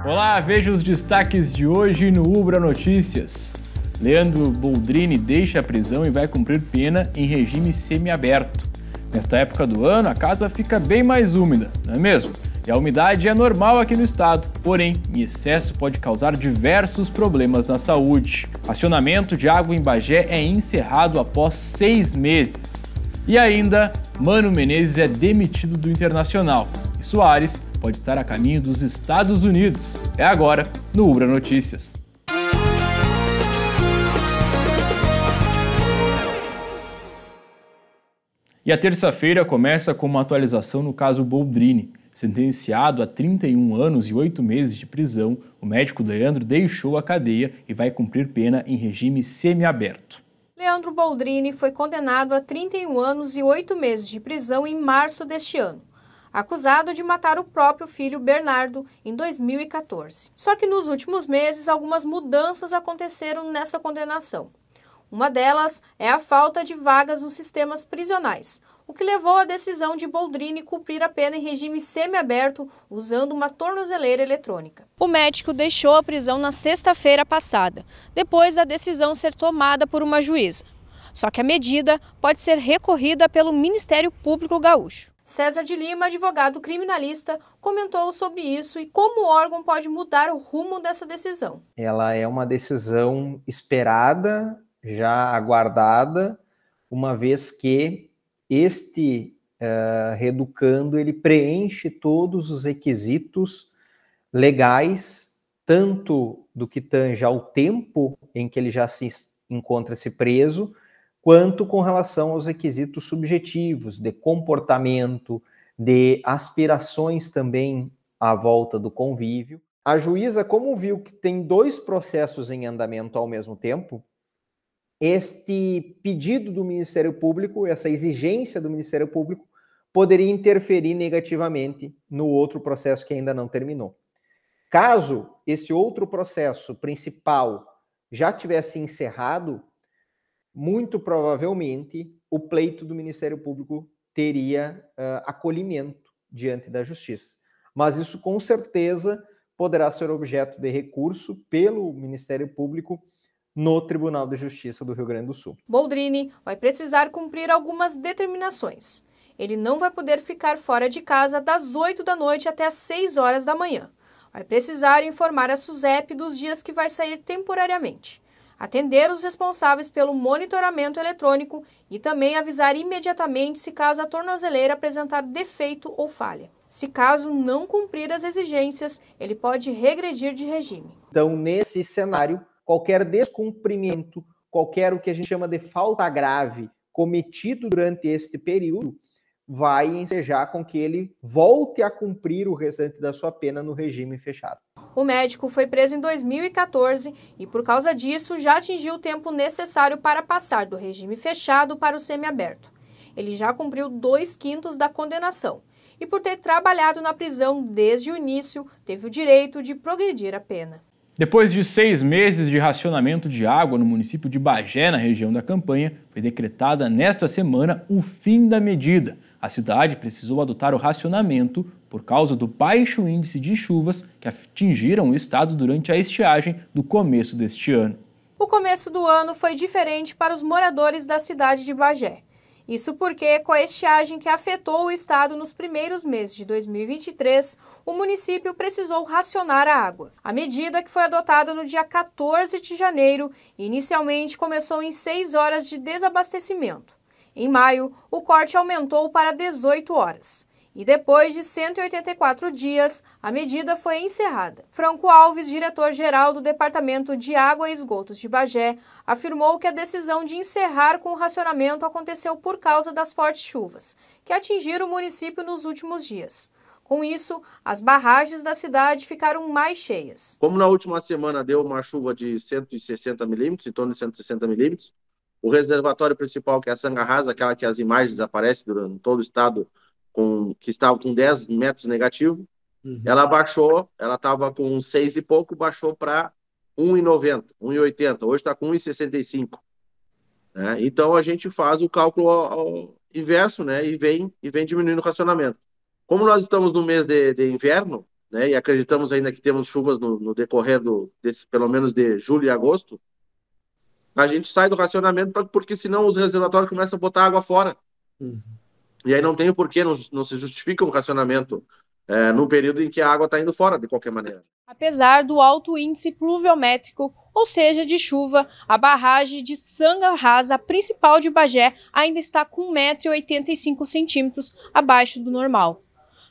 Olá, veja os destaques de hoje no Ubra Notícias. Leandro Boldrini deixa a prisão e vai cumprir pena em regime semiaberto. Nesta época do ano, a casa fica bem mais úmida, não é mesmo? E a umidade é normal aqui no estado, porém, em excesso pode causar diversos problemas na saúde. Racionamento de água em Bagé é encerrado após 6 meses. E ainda, Mano Menezes é demitido do Internacional e Soares pode estar a caminho dos Estados Unidos. É agora no Ubra Notícias. E a terça-feira começa com uma atualização no caso Boldrini. Sentenciado a 31 anos e 8 meses de prisão, o médico Leandro deixou a cadeia e vai cumprir pena em regime semiaberto. Leandro Boldrini foi condenado a 31 anos e 8 meses de prisão em março deste ano, acusado de matar o próprio filho Bernardo em 2014. Só que nos últimos meses, algumas mudanças aconteceram nessa condenação. Uma delas é a falta de vagas nos sistemas prisionais, o que levou à decisão de Boldrini cumprir a pena em regime semiaberto usando uma tornozeleira eletrônica. O médico deixou a prisão na sexta-feira passada, depois da decisão ser tomada por uma juíza. Só que a medida pode ser recorrida pelo Ministério Público Gaúcho. César de Lima, advogado criminalista, comentou sobre isso e como o órgão pode mudar o rumo dessa decisão. Ela é uma decisão esperada, já aguardada, uma vez que este reeducando ele preenche todos os requisitos legais, tanto do que tange ao tempo em que ele já se encontra-se preso, quanto com relação aos requisitos subjetivos de comportamento, de aspirações também à volta do convívio. A juíza, como viu que tem 2 processos em andamento ao mesmo tempo, este pedido do Ministério Público, essa exigência do Ministério Público, poderia interferir negativamente no outro processo que ainda não terminou. Caso esse outro processo principal já tivesse encerrado, muito provavelmente o pleito do Ministério Público teria acolhimento diante da Justiça. Mas isso com certeza poderá ser objeto de recurso pelo Ministério Público no Tribunal de Justiça do Rio Grande do Sul. Boldrini vai precisar cumprir algumas determinações. Ele não vai poder ficar fora de casa das 8 da noite até as 6 horas da manhã. Vai precisar informar a SUSEP dos dias que vai sair temporariamente, atender os responsáveis pelo monitoramento eletrônico e também avisar imediatamente se caso a tornozeleira apresentar defeito ou falha. Se caso não cumprir as exigências, ele pode regredir de regime. Então, nesse cenário, qualquer descumprimento, qualquer o que a gente chama de falta grave cometido durante este período, vai ensejar com que ele volte a cumprir o restante da sua pena no regime fechado. O médico foi preso em 2014 e, por causa disso, já atingiu o tempo necessário para passar do regime fechado para o semiaberto. Ele já cumpriu 2/5 da condenação e, por ter trabalhado na prisão desde o início, teve o direito de progredir a pena. Depois de 6 meses de racionamento de água no município de Bagé, na região da Campanha, foi decretada nesta semana o fim da medida. A cidade precisou adotar o racionamento por causa do baixo índice de chuvas que atingiram o estado durante a estiagem do começo deste ano. O começo do ano foi diferente para os moradores da cidade de Bagé. Isso porque, com a estiagem que afetou o estado nos primeiros meses de 2023, o município precisou racionar a água. A medida, que foi adotada no dia 14 de janeiro, inicialmente começou em 6 horas de desabastecimento. Em maio, o corte aumentou para 18 horas. E depois de 184 dias, a medida foi encerrada. Franco Alves, diretor-geral do Departamento de Água e Esgotos de Bagé, afirmou que a decisão de encerrar com o racionamento aconteceu por causa das fortes chuvas, que atingiram o município nos últimos dias. Com isso, as barragens da cidade ficaram mais cheias. Como na última semana deu uma chuva de 160 milímetros, em torno de 160 milímetros, o reservatório principal, que é a Sangarrasa, aquela que as imagens aparecem durante todo o estado, que estava com 10 metros negativo, ela baixou, ela estava com 6 e pouco, baixou para 1,90, 1,80, hoje está com 1,65. Né? Então a gente faz o cálculo ao inverso, né? e vem diminuindo o racionamento. Como nós estamos no mês de inverno, né, e acreditamos ainda que temos chuvas no decorrer pelo menos de julho e agosto, a gente sai do racionamento porque senão os reservatórios começam a botar água fora. E aí não tem o porquê, não se justifica um racionamento num período em que a água está indo fora, de qualquer maneira. Apesar do alto índice pluviométrico, ou seja, de chuva, a barragem de Sanga Rasa, a principal de Bagé, ainda está com 1,85 m abaixo do normal.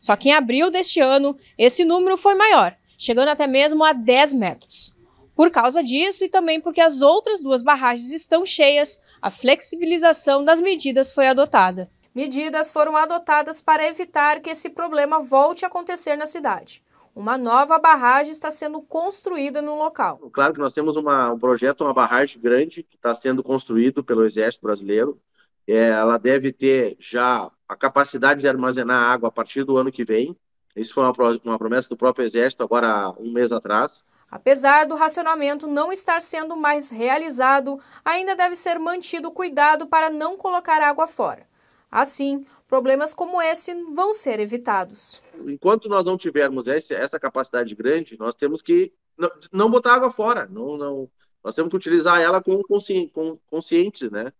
Só que em abril deste ano, esse número foi maior, chegando até mesmo a 10 metros. Por causa disso e também porque as outras duas barragens estão cheias, a flexibilização das medidas foi adotada. Medidas foram adotadas para evitar que esse problema volte a acontecer na cidade. Uma nova barragem está sendo construída no local. Claro que nós temos um projeto, uma barragem grande que está sendo construído pelo Exército Brasileiro. Ela deve ter já a capacidade de armazenar água a partir do ano que vem. Isso foi uma promessa do próprio Exército agora há um mês atrás. Apesar do racionamento não estar sendo mais realizado, ainda deve ser mantido cuidado para não colocar água fora. Assim, problemas como esse vão ser evitados. Enquanto nós não tivermos essa capacidade grande, nós temos que não botar água fora. Nós temos que utilizar ela com consciente, né?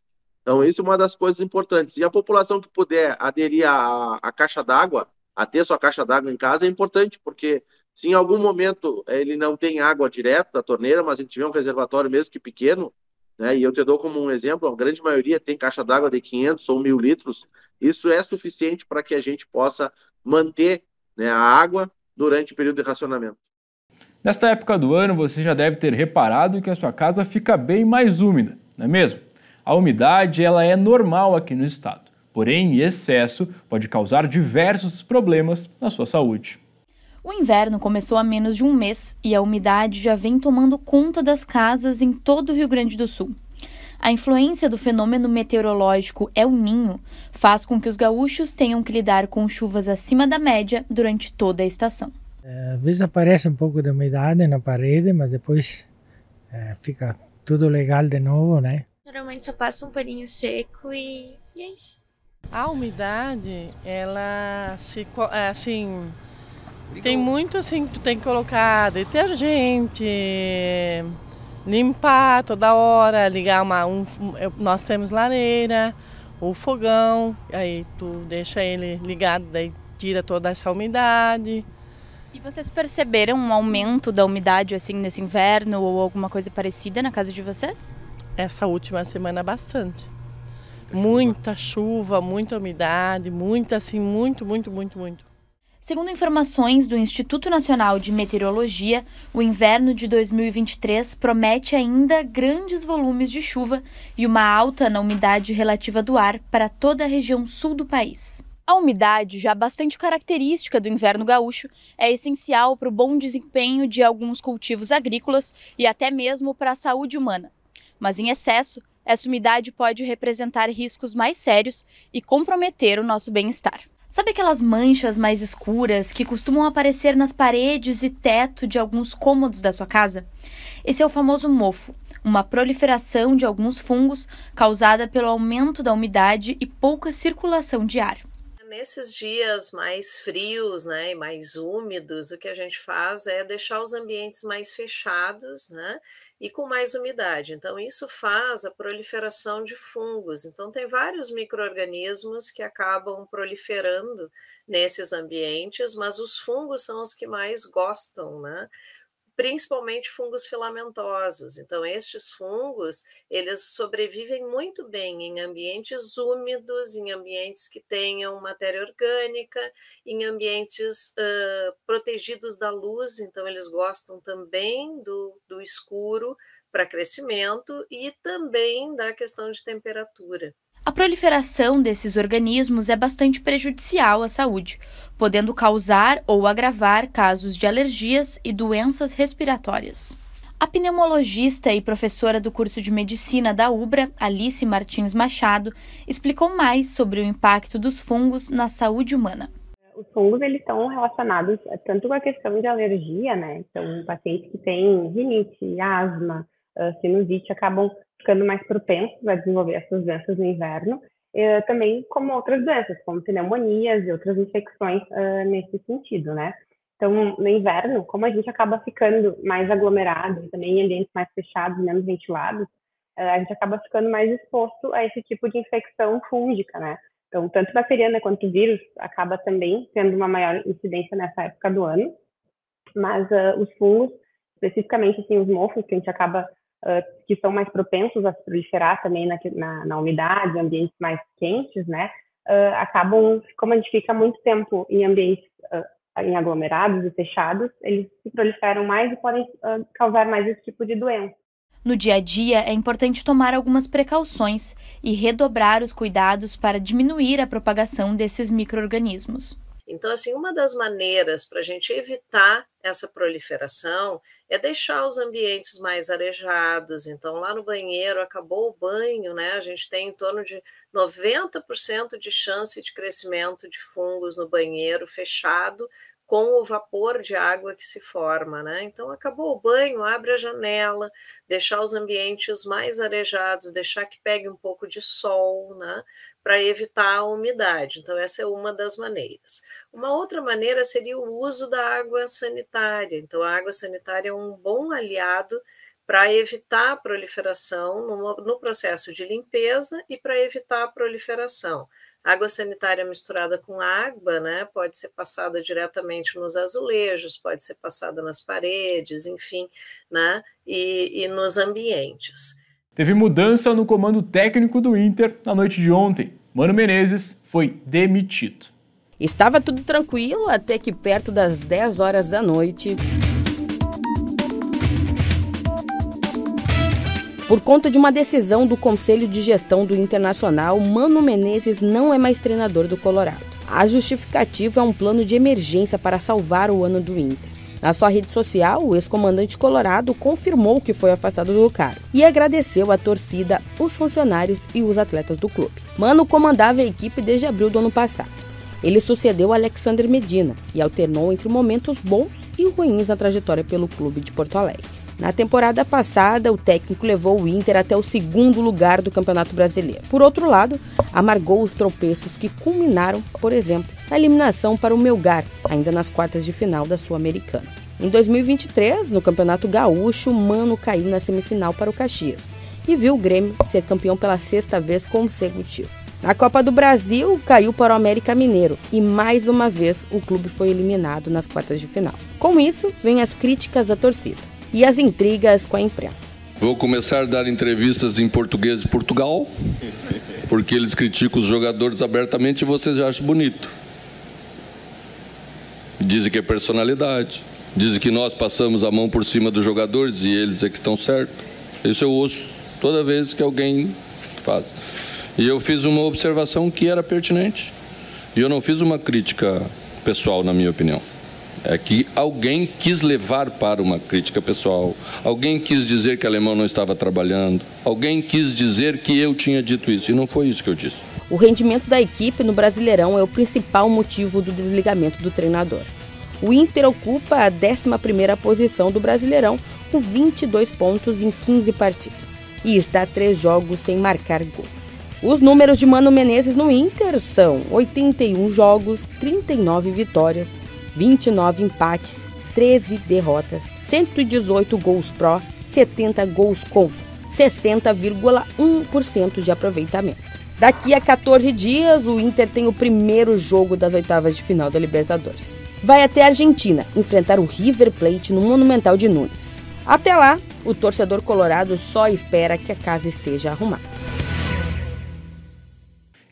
Então, isso é uma das coisas importantes. E a população que puder aderir à caixa d'água, a ter sua caixa d'água em casa, é importante, porque se em algum momento ele não tem água direto da torneira, mas ele tiver um reservatório mesmo que pequeno, né, e eu te dou como um exemplo, a grande maioria tem caixa d'água de 500 ou 1.000 litros, isso é suficiente para que a gente possa manter, né, a água durante o período de racionamento. Nesta época do ano, você já deve ter reparado que a sua casa fica bem mais úmida, não é mesmo? A umidade ela é normal aqui no estado, porém, em excesso pode causar diversos problemas na sua saúde. O inverno começou há menos de um mês e a umidade já vem tomando conta das casas em todo o Rio Grande do Sul. A influência do fenômeno meteorológico El Niño faz com que os gaúchos tenham que lidar com chuvas acima da média durante toda a estação. Às vezes aparece um pouco de umidade na parede, mas depois fica tudo legal de novo, né? Geralmente só passa um paninho seco e é isso. A umidade, ela assim, tem muito assim, tu tem que colocar detergente, limpar toda hora, ligar nós temos lareira, o fogão, aí tu deixa ele ligado, daí tira toda essa umidade. E vocês perceberam um aumento da umidade assim nesse inverno ou alguma coisa parecida na casa de vocês? Essa última semana bastante. Muita chuva, muita umidade, muito. Segundo informações do Instituto Nacional de Meteorologia, o inverno de 2023 promete ainda grandes volumes de chuva e uma alta na umidade relativa do ar para toda a região sul do país. A umidade, já bastante característica do inverno gaúcho, é essencial para o bom desempenho de alguns cultivos agrícolas e até mesmo para a saúde humana. Mas em excesso, essa umidade pode representar riscos mais sérios e comprometer o nosso bem-estar. Sabe aquelas manchas mais escuras que costumam aparecer nas paredes e teto de alguns cômodos da sua casa? Esse é o famoso mofo, uma proliferação de alguns fungos causada pelo aumento da umidade e pouca circulação de ar. Nesses dias mais frios, né, e mais úmidos, o que a gente faz é deixar os ambientes mais fechados, né, e com mais umidade. Então, isso faz a proliferação de fungos. Então, tem vários micro-organismos que acabam proliferando nesses ambientes, mas os fungos são os que mais gostam, né? Principalmente fungos filamentosos. Então, estes fungos, eles sobrevivem muito bem em ambientes úmidos, em ambientes que tenham matéria orgânica, em ambientes protegidos da luz. Então, eles gostam também do escuro para crescimento e também da questão de temperatura. A proliferação desses organismos é bastante prejudicial à saúde, podendo causar ou agravar casos de alergias e doenças respiratórias. A pneumologista e professora do curso de medicina da UBRA, Alice Martins Machado, explicou mais sobre o impacto dos fungos na saúde humana. Os fungos eles estão relacionados tanto com a questão de alergia, né? Então, pacientes que têm rinite, asma, sinusite acabam ficando mais propensos a desenvolver essas doenças no inverno, também como outras doenças, como pneumonias e outras infecções nesse sentido, né? Então, no inverno, como a gente acaba ficando mais aglomerado, também em ambientes mais fechados, menos ventilados, a gente acaba ficando mais exposto a esse tipo de infecção fúngica, né? Então, tanto bacteriana quanto vírus acaba também tendo uma maior incidência nessa época do ano, mas os fungos, especificamente assim, os mofos, que a gente acaba, que são mais propensos a se proliferar também na umidade, ambientes mais quentes, né? Acabam, como a gente fica muito tempo em ambientes em aglomerados e fechados, eles se proliferam mais e podem causar mais esse tipo de doença. No dia a dia, é importante tomar algumas precauções e redobrar os cuidados para diminuir a propagação desses micro-organismos. Então, assim, uma das maneiras para a gente evitar essa proliferação é deixar os ambientes mais arejados. Então, lá no banheiro, acabou o banho, né? A gente tem em torno de 90% de chance de crescimento de fungos no banheiro fechado, com o vapor de água que se forma, né? Então, acabou o banho, abre a janela, deixar os ambientes mais arejados, deixar que pegue um pouco de sol, né? Para evitar a umidade. Então, essa é uma das maneiras. Uma outra maneira seria o uso da água sanitária. Então, a água sanitária é um bom aliado para evitar a proliferação no processo de limpeza e para evitar a proliferação. Água sanitária misturada com água, né, pode ser passada diretamente nos azulejos, pode ser passada nas paredes, enfim, né, e nos ambientes. Teve mudança no comando técnico do Inter na noite de ontem. Mano Menezes foi demitido. Estava tudo tranquilo até que perto das 10 horas da noite... Por conta de uma decisão do Conselho de Gestão do Internacional, Mano Menezes não é mais treinador do Colorado. A justificativa é um plano de emergência para salvar o ano do Inter. Na sua rede social, o ex-comandante colorado confirmou que foi afastado do cargo e agradeceu a torcida, os funcionários e os atletas do clube. Mano comandava a equipe desde abril do ano passado. Ele sucedeu Alexander Medina e alternou entre momentos bons e ruins na trajetória pelo clube de Porto Alegre. Na temporada passada, o técnico levou o Inter até o 2º lugar do Campeonato Brasileiro. Por outro lado, amargou os tropeços que culminaram, por exemplo, na eliminação para o Melgar, ainda nas quartas de final da Sul-Americana. Em 2023, no Campeonato Gaúcho, Mano caiu na semifinal para o Caxias e viu o Grêmio ser campeão pela 6ª vez consecutiva. Na Copa do Brasil, caiu para o América Mineiro e, mais uma vez, o clube foi eliminado nas quartas de final. Com isso, vêm as críticas da torcida e as intrigas com a imprensa. Vou começar a dar entrevistas em português de Portugal, porque eles criticam os jogadores abertamente e vocês já acham bonito. Dizem que é personalidade, dizem que nós passamos a mão por cima dos jogadores e eles é que estão certos. Isso eu ouço toda vez que alguém faz. E eu fiz uma observação que era pertinente. E eu não fiz uma crítica pessoal, na minha opinião. É que alguém quis levar para uma crítica pessoal, alguém quis dizer que o alemão não estava trabalhando, alguém quis dizer que eu tinha dito isso, e não foi isso que eu disse. O rendimento da equipe no Brasileirão é o principal motivo do desligamento do treinador. O Inter ocupa a 11ª posição do Brasileirão, com 22 pontos em 15 partidas, e está a 3 jogos sem marcar gols. Os números de Mano Menezes no Inter são 81 jogos, 39 vitórias, 29 empates, 13 derrotas, 118 gols pró, 70 gols contra, 60,1% de aproveitamento. Daqui a 14 dias, o Inter tem o primeiro jogo das oitavas de final da Libertadores. Vai até a Argentina enfrentar o River Plate no Monumental de Nunes. Até lá, o torcedor colorado só espera que a casa esteja arrumada.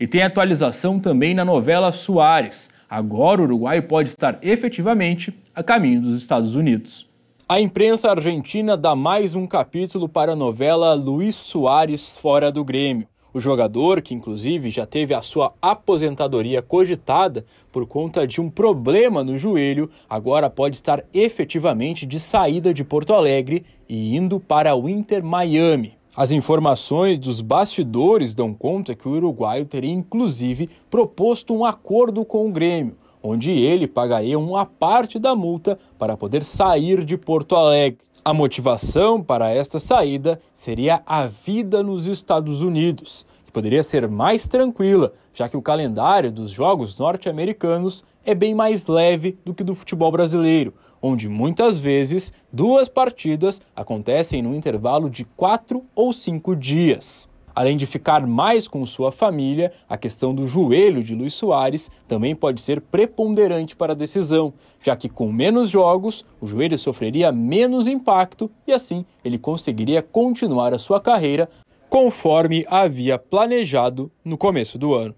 E tem atualização também na novela Soares. Agora o Uruguai pode estar efetivamente a caminho dos Estados Unidos. A imprensa argentina dá mais um capítulo para a novela Luis Soares fora do Grêmio. O jogador, que inclusive já teve a sua aposentadoria cogitada por conta de um problema no joelho, agora pode estar efetivamente de saída de Porto Alegre e indo para o Inter Miami. As informações dos bastidores dão conta que o uruguaio teria inclusive proposto um acordo com o Grêmio, onde ele pagaria uma parte da multa para poder sair de Porto Alegre. A motivação para esta saída seria a vida nos Estados Unidos, que poderia ser mais tranquila, já que o calendário dos Jogos Norte-Americanos é bem mais leve do que do futebol brasileiro, onde muitas vezes 2 partidas acontecem num intervalo de 4 ou 5 dias. Além de ficar mais com sua família, a questão do joelho de Luis Soares também pode ser preponderante para a decisão, já que com menos jogos, o joelho sofreria menos impacto e assim ele conseguiria continuar a sua carreira conforme havia planejado no começo do ano.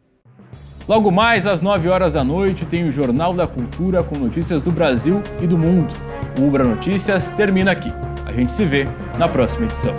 Logo mais às 9 horas da noite tem o Jornal da Cultura com notícias do Brasil e do mundo. O Ubra Notícias termina aqui. A gente se vê na próxima edição.